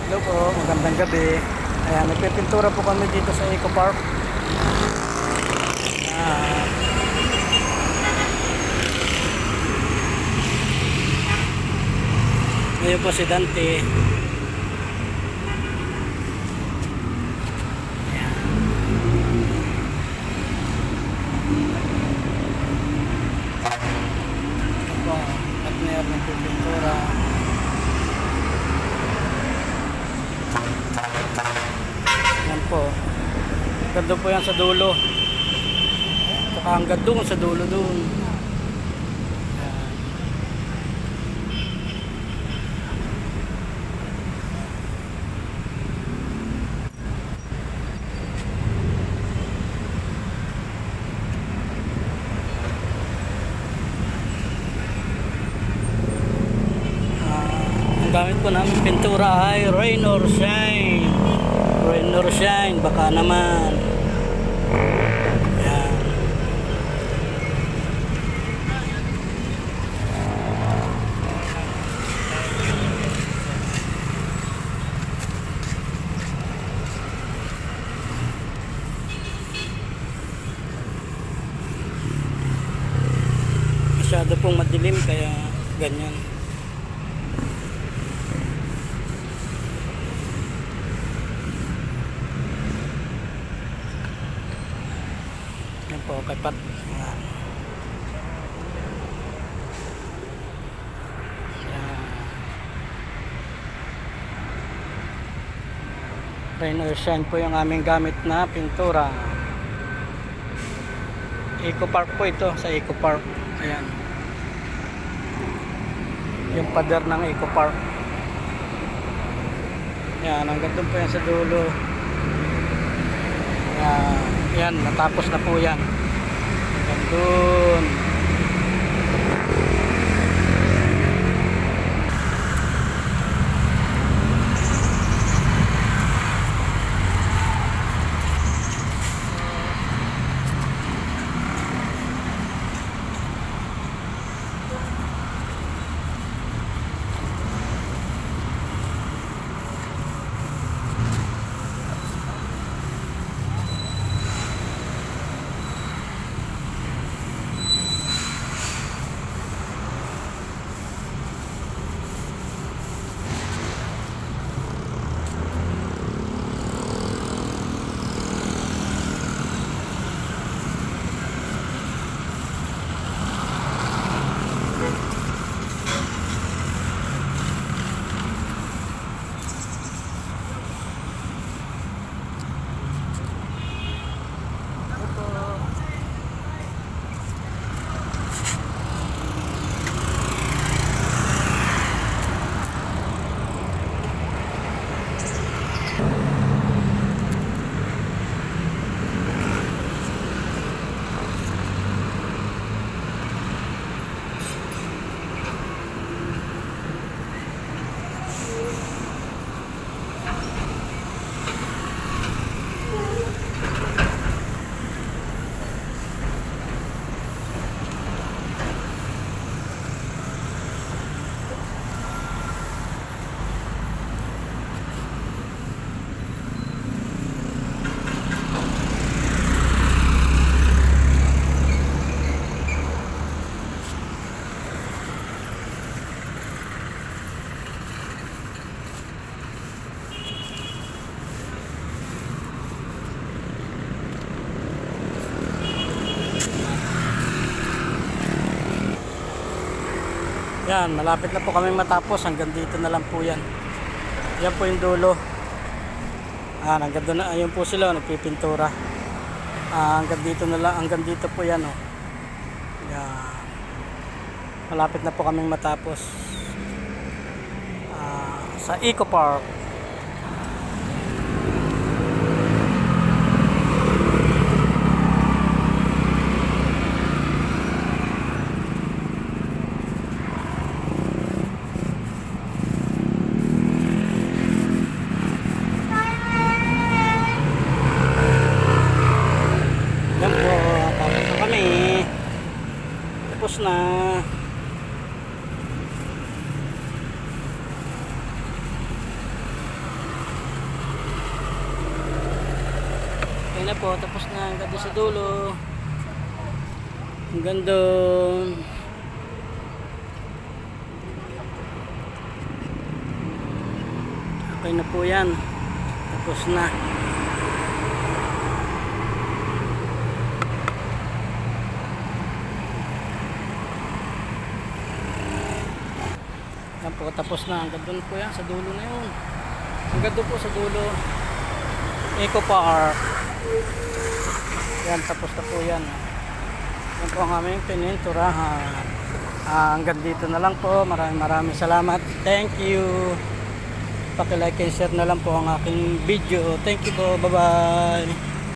Hello po, magandang gabi. Ayan, nagpipintura po kami dito sa Eco Park. Ah, ngayon po si Dante. Ito po, partner nagpipintura. Ayan po. Ganda po yan sa dulo. Saka hanggang doon sa dulo doon. Ang gamit po namin pintura ay rain or shine. Rain or shine, baka naman. Ayan. Masyado pong madilim kaya ganyan. Yan po, kay Pat. Yan. Rain or shine po yung aming gamit na pintura. Eco Park po ito, sa Eco Park. Ayan. Yung pader ng Eco Park. Yan, hanggang doon po yan sa dulo. Yan, natapos na po yan. Hanggang doon. Yan, malapit na po kami matapos. Hanggang dito na lang po yan. Yan po yung dulo. Hanggang doon na. Ayun po sila, nagpipintura. Hanggang dito na lang. Hanggang dito po yan. Oh. Yan. Malapit na po kami matapos. Sa Eco Park. Yan po, tapos na kami. Tapos na. na po, tapos na hanggang doon sa dulo. Hanggang doon. Okay na po yan. Tapos na. Yan po, tapos na. Hanggang doon po yan, sa dulo na yun. Hanggang doon po sa dulo. Eco Park. Yan, tapos na po yan. Yan po ang aming pininturahan. Hanggang dito na lang po. Maraming salamat. Thank you. Paki-like and share na lang po ang aking video. Thank you po. Bye-bye.